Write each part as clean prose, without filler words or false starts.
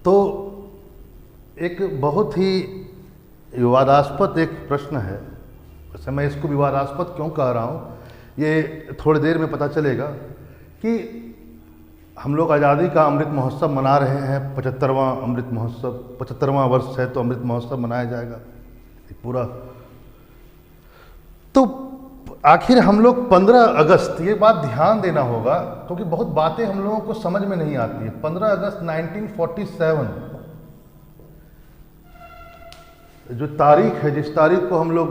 तो एक बहुत ही विवादास्पद एक प्रश्न है। वैसे मैं इसको विवादास्पद क्यों कह रहा हूँ, ये थोड़ी देर में पता चलेगा कि हम लोग आज़ादी का अमृत महोत्सव मना रहे हैं। 75वां अमृत महोत्सव, 75वां वर्ष है तो अमृत महोत्सव मनाया जाएगा एक पूरा। तो आखिर हम लोग 15 अगस्त, ये बात ध्यान देना होगा क्योंकि बहुत बातें हम लोगों को समझ में नहीं आती है। 15 अगस्त 1947 जो तारीख है, जिस तारीख को हम लोग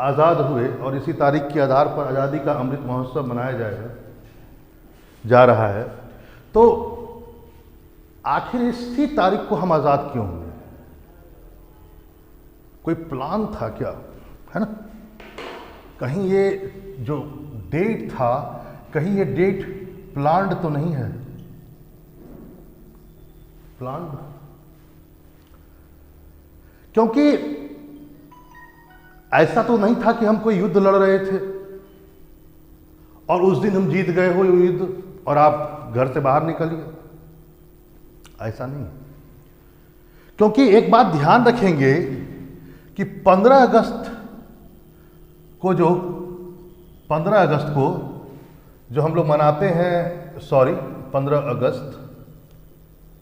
आज़ाद हुए और इसी तारीख के आधार पर आज़ादी का अमृत महोत्सव मनाया जाएगा जा रहा है, तो आखिर इसी तारीख को हम आज़ाद क्यों हुए? कोई प्लान था क्या, है ना? कहीं ये जो डेट था, कहीं ये डेट प्लान्ड तो नहीं है? प्लान्ड, क्योंकि ऐसा तो नहीं था कि हम कोई युद्ध लड़ रहे थे और उस दिन हम जीत गए हो युद्ध और आप घर से बाहर निकलिए, ऐसा नहीं। क्योंकि एक बात ध्यान रखेंगे कि 15 अगस्त को जो 15 अगस्त को जो हम लोग मनाते हैं, 15 अगस्त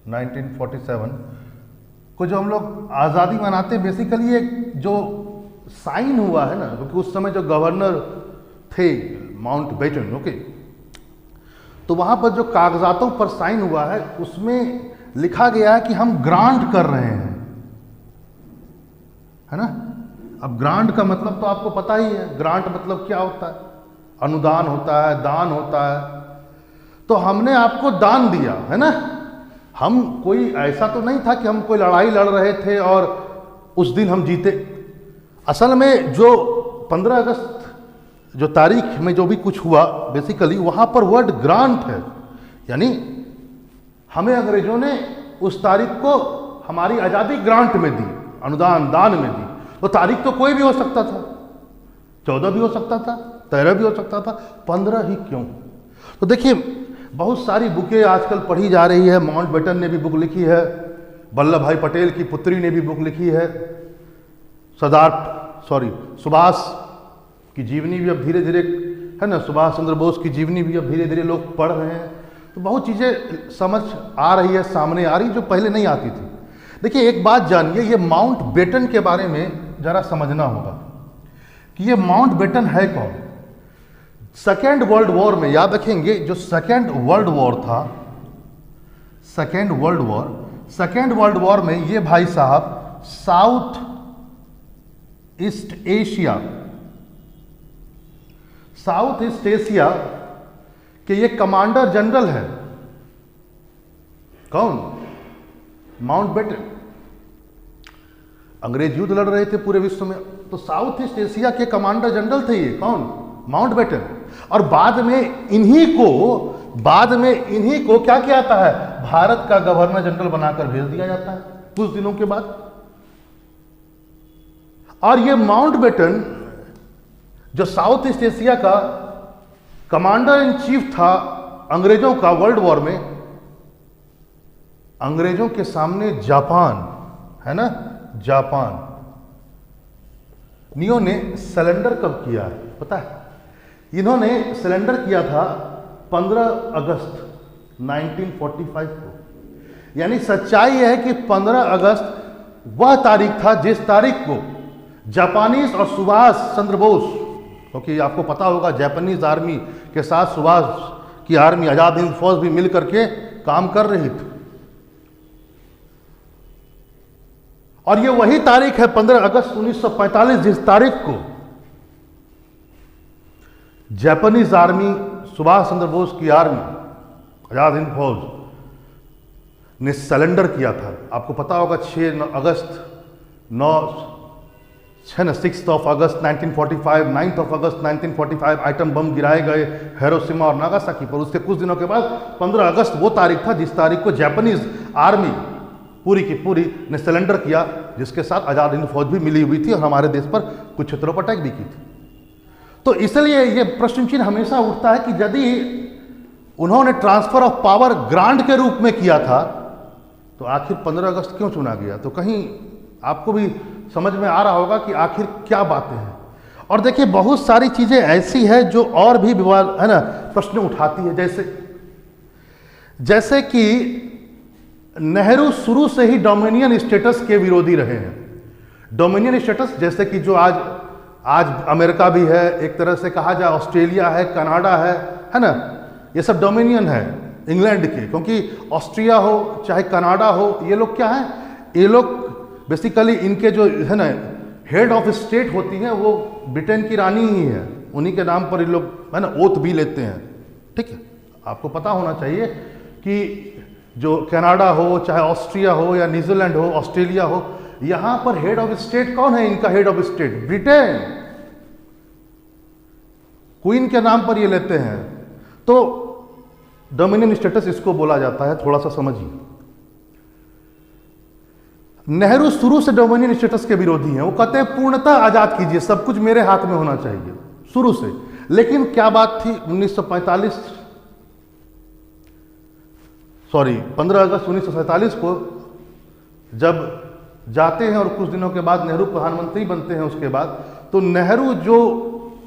1947 को जो हम लोग आज़ादी मनाते हैं, बेसिकली एक जो साइन हुआ है ना, क्योंकि उस समय जो गवर्नर थे माउंट बेटन, ओके, तो वहाँ पर जो कागजातों पर साइन हुआ है उसमें लिखा गया है कि हम ग्रांट कर रहे हैं, है ना? अब ग्रांट का मतलब तो आपको पता ही है, ग्रांट मतलब क्या होता है? अनुदान होता है, दान होता है। तो हमने आपको दान दिया, है ना? हम कोई ऐसा तो नहीं था कि हम कोई लड़ाई लड़ रहे थे और उस दिन हम जीते। असल में जो 15 अगस्त जो तारीख में जो भी कुछ हुआ, बेसिकली वहाँ पर वर्ड ग्रांट है, यानी हमें अंग्रेजों ने उस तारीख को हमारी आज़ादी ग्रांट में दी, अनुदान, दान में दी। तो तारीख तो कोई भी हो सकता था, 14 भी हो सकता था, 13 भी हो सकता था, 15 ही क्यों? तो देखिए, बहुत सारी बुकें आजकल पढ़ी जा रही है। माउंट बेटन ने भी बुक लिखी है, वल्लभ भाई पटेल की पुत्री ने भी बुक लिखी है, सुभाष की जीवनी भी अब धीरे धीरे, है ना, सुभाष चंद्र बोस की जीवनी भी अब धीरे धीरे लोग पढ़ रहे हैं। तो बहुत चीज़ें समझ आ रही है, सामने आ रही, जो पहले नहीं आती थी। देखिए, एक बात जानिए, ये माउंट बेटन के बारे में जरा समझना होगा कि ये माउंट बेटन है कौन। सेकेंड वर्ल्ड वॉर में, याद रखेंगे, जो सेकेंड वर्ल्ड वॉर था, सेकेंड वर्ल्ड वॉर में ये भाई साहब साउथ ईस्ट एशिया के ये कमांडर जनरल है। कौन? Mountbatten. अंग्रेज युद्ध लड़ रहे थे पूरे विश्व में, तो साउथ ईस्ट एशिया के कमांडर जनरल थे ये। कौन? Mountbatten. और बाद में इन्हीं को क्या किया जाता है? भारत का गवर्नर जनरल बनाकर भेज दिया जाता है कुछ दिनों के बाद। और ये माउंट बेटन जो साउथ ईस्ट एशिया का कमांडर इन चीफ था अंग्रेजों का वर्ल्ड वॉर में, अंग्रेजों के सामने जापान, है ना, जापान ने सरेंडर कब किया है पता है? इन्होंने सरेंडर किया था 15 अगस्त 1945 को। यानी सच्चाई है कि 15 अगस्त वह तारीख था जिस तारीख को जापानीज और सुभाष चंद्र बोस, क्योंकि आपको पता होगा जापानीज आर्मी के साथ सुभाष की आर्मी, आजाद हिंद फौज भी मिल करके काम कर रही थी। और ये वही तारीख है 15 अगस्त 1945 जिस तारीख को जापानीज आर्मी, सुभाष चंद्र बोस की आर्मी, आजाद हिंद फौज ने सरेंडर किया था। आपको पता होगा 6 अगस्त 6 अगस्त 1945, 9 अगस्त 1945 आइटम बम गिराए गए हिरोशिमा और नागासाकी पर। उसके कुछ दिनों के बाद 15 अगस्त वो तारीख था जिस तारीख को जापानीज आर्मी पूरी की पूरी ने सरेंडर किया, जिसके साथ आजाद हिंद फौज भी मिली हुई थी और हमारे देश पर कुछ क्षेत्रों पर अटैक भी की थी। तो इसलिए ये प्रश्न चिन्ह हमेशा उठता है कि यदि उन्होंने ट्रांसफर ऑफ पावर ग्रांट के रूप में किया था तो आखिर 15 अगस्त क्यों चुना गया? तो कहीं आपको भी समझ में आ रहा होगा कि आखिर क्या बातें हैं। और देखिए बहुत सारी चीज़ें ऐसी है जो और भी विवाद है ना, प्रश्न उठाती है। जैसे कि नेहरू शुरू से ही डोमिनियन स्टेटस के विरोधी रहे हैं। डोमिनियन स्टेटस जैसे कि जो आज अमेरिका भी है, एक तरह से कहा जाए ऑस्ट्रेलिया है, कनाडा है ना, ये सब डोमिनियन है इंग्लैंड के, क्योंकि ऑस्ट्रिया हो चाहे कनाडा हो, ये लोग क्या है, ये लोग बेसिकली इनके जो है ना हेड ऑफ स्टेट होती हैं वो ब्रिटेन की रानी ही है, उन्हीं के नाम पर ये लोग है ना ओथ भी लेते हैं। ठीक है, आपको पता होना चाहिए कि जो कनाडा हो चाहे ऑस्ट्रिया हो या न्यूजीलैंड हो, ऑस्ट्रेलिया हो, यहां पर हेड ऑफ स्टेट कौन है? इनका head of state Britain, queen के नाम पर ये लेते हैं। तो डोमिनियन स्टेटस इसको बोला जाता है, थोड़ा सा समझिए। नेहरू शुरू से डोमिनियन स्टेटस के विरोधी हैं। वो कहते हैं पूर्णतः आजाद कीजिए, सब कुछ मेरे हाथ में होना चाहिए, शुरू से। लेकिन क्या बात थी 15 अगस्त 1947 को जब जाते हैं और कुछ दिनों के बाद नेहरू प्रधानमंत्री बनते हैं उसके बाद, तो नेहरू जो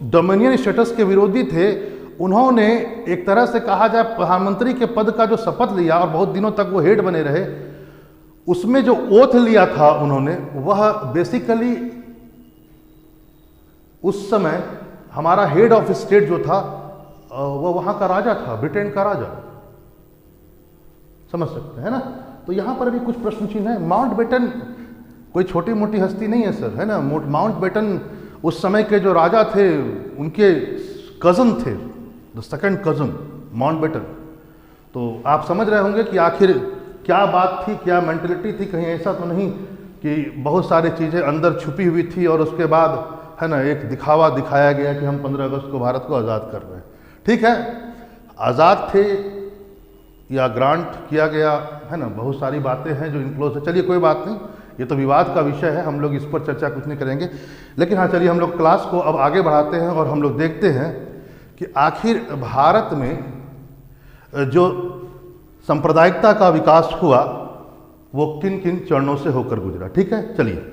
डोमिनियन स्टेटस के विरोधी थे, उन्होंने एक तरह से कहा जाए प्रधानमंत्री के पद का जो शपथ लिया और बहुत दिनों तक वो हेड बने रहे, उसमें जो ओथ लिया था उन्होंने, वह बेसिकली उस समय हमारा हेड ऑफ स्टेट जो था वह वहाँ का राजा था, ब्रिटेन का राजा, समझ सकते हैं ना। तो यहाँ पर भी कुछ प्रश्न चिन्ह है। माउंटबेटन कोई छोटी मोटी हस्ती नहीं है सर, है ना। माउंटबेटन उस समय के जो राजा थे उनके कज़न थे, द सेकंड कज़न माउंटबेटन। तो आप समझ रहे होंगे कि आखिर क्या बात थी, क्या मेंटलिटी थी। कहीं ऐसा तो नहीं कि बहुत सारी चीज़ें अंदर छुपी हुई थी और उसके बाद है ना एक दिखावा दिखाया गया कि हम 15 अगस्त को भारत को आज़ाद कर रहे हैं। ठीक है, आज़ाद थे या ग्रांट किया गया, है ना, बहुत सारी बातें हैं जो इनक्लोज है। चलिए कोई बात नहीं, ये तो विवाद का विषय है, हम लोग इस पर चर्चा कुछ नहीं करेंगे। लेकिन हाँ, चलिए हम लोग क्लास को अब आगे बढ़ाते हैं और हम लोग देखते हैं कि आखिर भारत में जो सांप्रदायिकता का विकास हुआ वो किन किन चरणों से होकर गुजरा। ठीक है, चलिए।